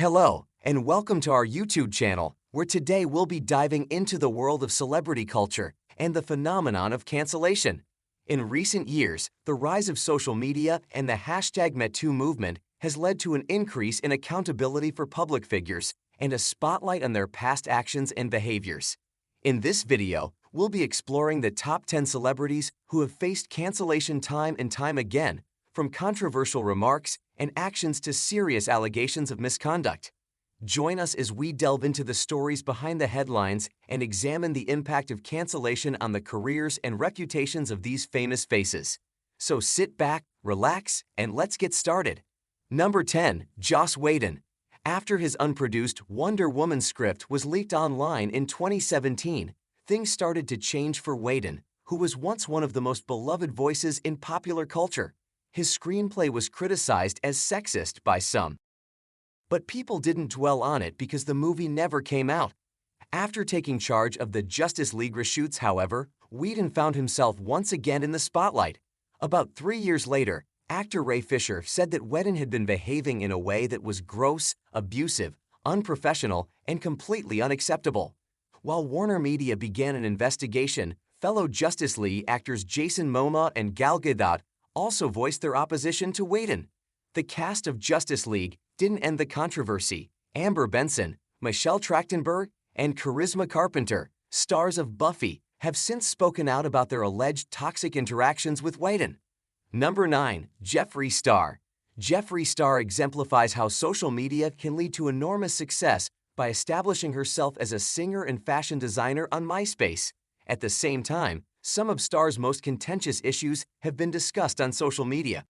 Hello, and welcome to our YouTube channel, where today we'll be diving into the world of celebrity culture and the phenomenon of cancellation. In recent years, the rise of social media and the hashtag #MeToo movement has led to an increase in accountability for public figures and a spotlight on their past actions and behaviors. In this video, we'll be exploring the top 10 celebrities who have faced cancellation time and time again, from controversial remarks and actions to serious allegations of misconduct. Join us as we delve into the stories behind the headlines and examine the impact of cancellation on the careers and reputations of these famous faces. So sit back, relax, and let's get started. Number 10. Joss Whedon. After his unproduced Wonder Woman script was leaked online in 2017, things started to change for Whedon, who was once one of the most beloved voices in popular culture. His screenplay was criticized as sexist by some. But people didn't dwell on it because the movie never came out. After taking charge of the Justice League reshoots, however, Whedon found himself once again in the spotlight. About 3 years later, actor Ray Fisher said that Whedon had been behaving in a way that was gross, abusive, unprofessional, and completely unacceptable. While Warner Media began an investigation, fellow Justice League actors Jason Momoa and Gal Gadot also voiced their opposition to Whedon. The cast of Justice League didn't end the controversy. Amber Benson, Michelle Trachtenberg, and Charisma Carpenter, stars of Buffy, have since spoken out about their alleged toxic interactions with Whedon. Number 9. Jeffree Star. Jeffree Star exemplifies how social media can lead to enormous success by establishing herself as a singer and fashion designer on MySpace. At the same time, some of Star's most contentious issues have been discussed on social media.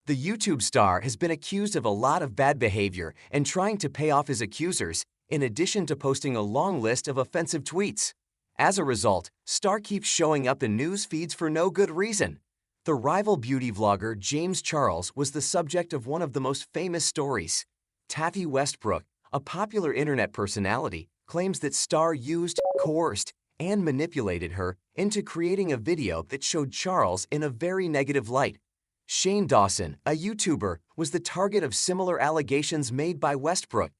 The YouTube star has been accused of a lot of bad behavior and trying to pay off his accusers, in addition to posting a long list of offensive tweets. As a result, Star keeps showing up in news feeds for no good reason. The rival beauty vlogger James Charles was the subject of one of the most famous stories. Taffy Westbrook, a popular internet personality, claims that Star used, coerced, and manipulated her into creating a video that showed Charles in a very negative light. Shane Dawson, a YouTuber, was the target of similar allegations made by Westbrook.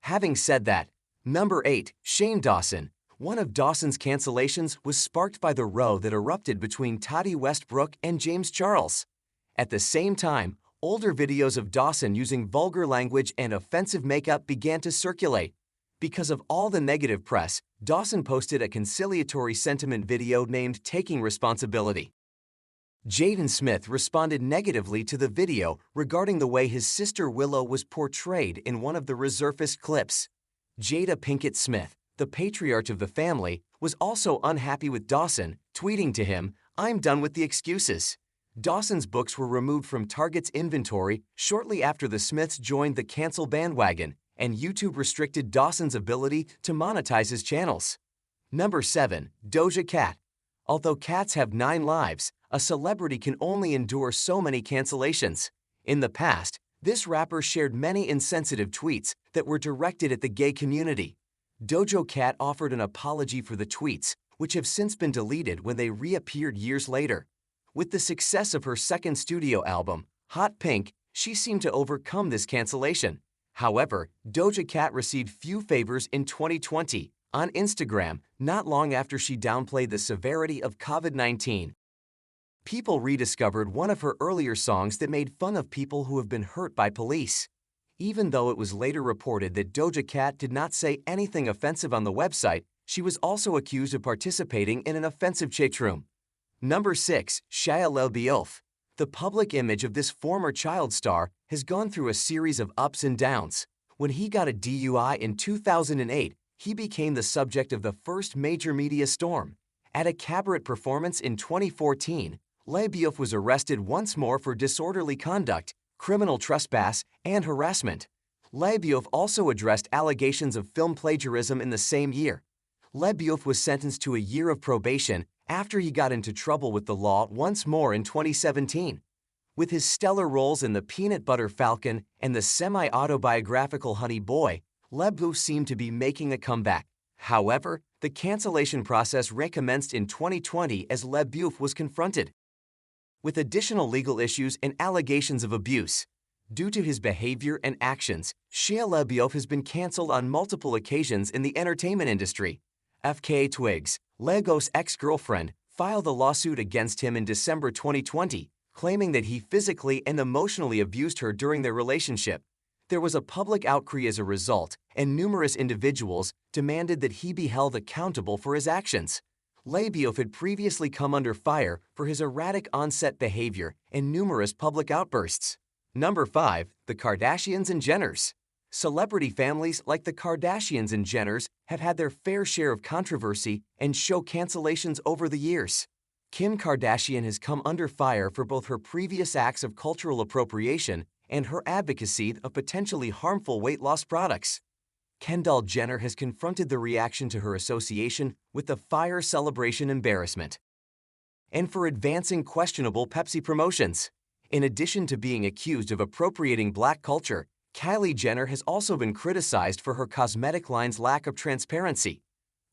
Having said that, Number 8. Shane Dawson. One of Dawson's cancellations was sparked by the row that erupted between Tati Westbrook and James Charles. At the same time, older videos of Dawson using vulgar language and offensive makeup began to circulate. Because of all the negative press, Dawson posted a conciliatory sentiment video named Taking Responsibility. Jaden Smith responded negatively to the video regarding the way his sister Willow was portrayed in one of the resurfaced clips. Jada Pinkett Smith, the patriarch of the family, was also unhappy with Dawson, tweeting to him, "I'm done with the excuses." Dawson's books were removed from Target's inventory shortly after the Smiths joined the cancel bandwagon, and YouTube restricted Dawson's ability to monetize his channels. Number 7. Doja Cat. Although cats have 9 lives, a celebrity can only endure so many cancellations. In the past, this rapper shared many insensitive tweets that were directed at the gay community. Doja Cat offered an apology for the tweets, which have since been deleted when they reappeared years later. With the success of her second studio album, Hot Pink, she seemed to overcome this cancellation. However, Doja Cat received few favors in 2020 on Instagram, not long after she downplayed the severity of COVID-19. People rediscovered one of her earlier songs that made fun of people who have been hurt by police. Even though it was later reported that Doja Cat did not say anything offensive on the website, she was also accused of participating in an offensive chatroom. Number 6. Shia LaBeouf. The public image of this former child star has gone through a series of ups and downs. When he got a DUI in 2008, he became the subject of the first major media storm. At a cabaret performance in 2014, LaBeouf was arrested once more for disorderly conduct, criminal trespass, and harassment. LaBeouf also addressed allegations of film plagiarism in the same year. LaBeouf was sentenced to a year of probation after he got into trouble with the law once more in 2017. With his stellar roles in The Peanut Butter Falcon and the semi-autobiographical Honey Boy, LaBeouf seemed to be making a comeback. However, the cancellation process recommenced in 2020 as LaBeouf was confronted with additional legal issues and allegations of abuse. Due to his behavior and actions, Shia LaBeouf has been canceled on multiple occasions in the entertainment industry. FKA Twigs, Legos' ex-girlfriend, filed a lawsuit against him in December 2020, claiming that he physically and emotionally abused her during their relationship. There was a public outcry as a result, and numerous individuals demanded that he be held accountable for his actions. LaBeouf had previously come under fire for his erratic on-set behavior and numerous public outbursts. Number 5. The Kardashians and Jenners. Celebrity families like the Kardashians and Jenners have had their fair share of controversy and show cancellations over the years. Kim Kardashian has come under fire for both her previous acts of cultural appropriation and her advocacy of potentially harmful weight loss products. Kendall Jenner has confronted the reaction to her association with the fire celebration embarrassment. And for advancing questionable Pepsi promotions. In addition to being accused of appropriating Black culture, Kylie Jenner has also been criticized for her cosmetic line's lack of transparency.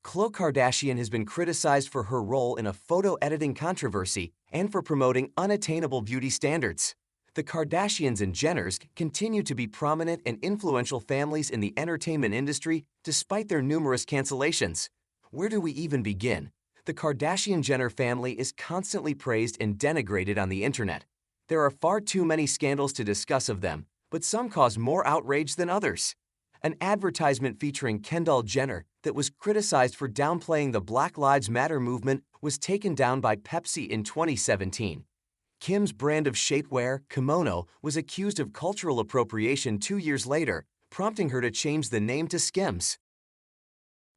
Khloe Kardashian has been criticized for her role in a photo editing controversy and for promoting unattainable beauty standards. The Kardashians and Jenners continue to be prominent and influential families in the entertainment industry despite their numerous cancellations. Where do we even begin? The Kardashian-Jenner family is constantly praised and denigrated on the internet. There are far too many scandals to discuss of them, but some cause more outrage than others. An advertisement featuring Kendall Jenner that was criticized for downplaying the Black Lives Matter movement was taken down by Pepsi in 2017. Kim's brand of shapewear, Kimono, was accused of cultural appropriation 2 years later, prompting her to change the name to Skims.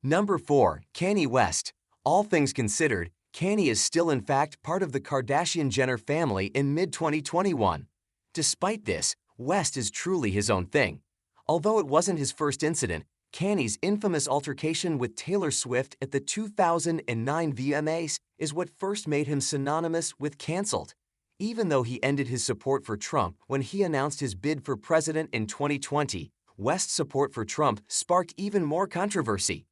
Number 4. Kanye West. All things considered, Kanye is still in fact part of the Kardashian-Jenner family in mid-2021. Despite this, West is truly his own thing. Although it wasn't his first incident, Kanye's infamous altercation with Taylor Swift at the 2009 VMAs is what first made him synonymous with canceled. Even though he ended his support for Trump when he announced his bid for president in 2020, West's support for Trump sparked even more controversy.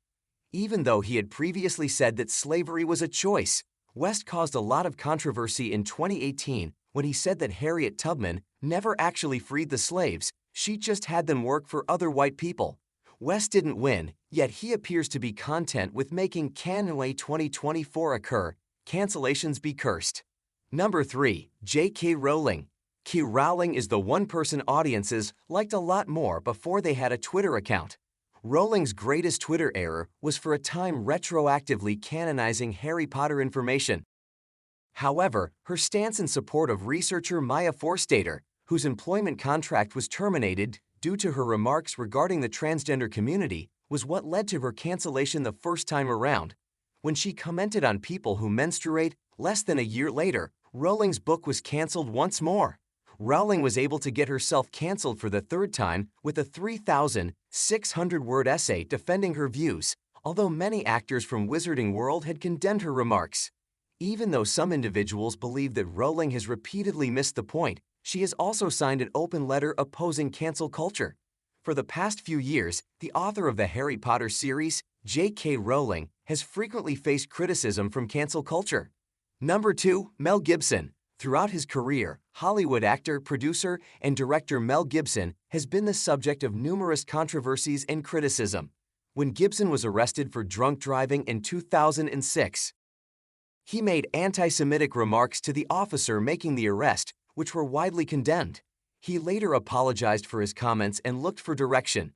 Even though he had previously said that slavery was a choice, West caused a lot of controversy in 2018 when he said that Harriet Tubman never actually freed the slaves, she just had them work for other white people. West didn't win, yet he appears to be content with making Kanye 2024 occur. Cancellations be cursed. Number 3. J.K. Rowling. K. Rowling is the one person audiences liked a lot more before they had a Twitter account. Rowling's greatest Twitter error was for a time retroactively canonizing Harry Potter information. However, her stance in support of researcher Maya Forstater, whose employment contract was terminated due to her remarks regarding the transgender community, was what led to her cancellation the first time around. When she commented on people who menstruate, less than a year later, Rowling's book was canceled once more. Rowling was able to get herself canceled for the third time with a 3,600-word essay defending her views, although many actors from Wizarding World had condemned her remarks. Even though some individuals believe that Rowling has repeatedly missed the point, she has also signed an open letter opposing cancel culture. For the past few years, the author of the Harry Potter series, J.K. Rowling, has frequently faced criticism from cancel culture. Number 2. Mel Gibson. Throughout his career, Hollywood actor, producer, and director Mel Gibson has been the subject of numerous controversies and criticism. When Gibson was arrested for drunk driving in 2006, he made anti-Semitic remarks to the officer making the arrest, which were widely condemned. He later apologized for his comments and looked for direction.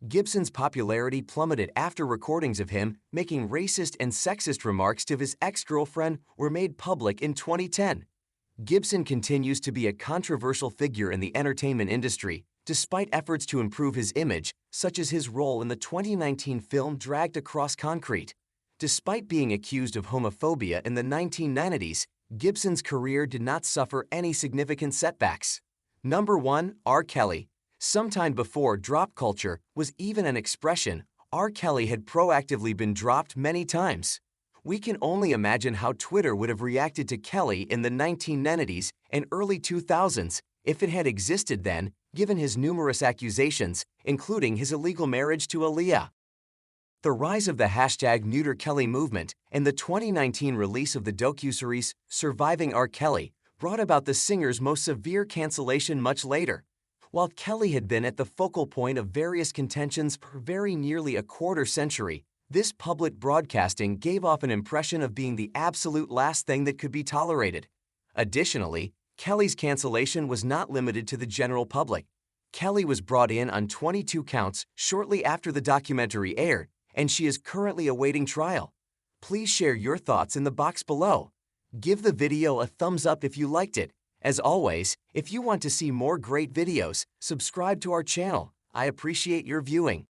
Gibson's popularity plummeted after recordings of him making racist and sexist remarks to his ex-girlfriend were made public in 2010. Gibson continues to be a controversial figure in the entertainment industry, despite efforts to improve his image, such as his role in the 2019 film Dragged Across Concrete. Despite being accused of homophobia in the 1990s, Gibson's career did not suffer any significant setbacks. Number 1. R. Kelly. Sometime before drop culture was even an expression, R. Kelly had proactively been dropped many times. We can only imagine how Twitter would have reacted to Kelly in the 1990s and early 2000s if it had existed then, given his numerous accusations, including his illegal marriage to Aaliyah. The rise of the #NeuterKelly movement and the 2019 release of the docuseries Surviving R. Kelly brought about the singer's most severe cancellation much later. While Kelly had been at the focal point of various contentions for very nearly a quarter century, this public broadcasting gave off an impression of being the absolute last thing that could be tolerated. Additionally, Kelly's cancellation was not limited to the general public. Kelly was brought in on 22 counts shortly after the documentary aired, and she is currently awaiting trial. Please share your thoughts in the box below. Give the video a thumbs up if you liked it. As always, if you want to see more great videos, subscribe to our channel. I appreciate your viewing.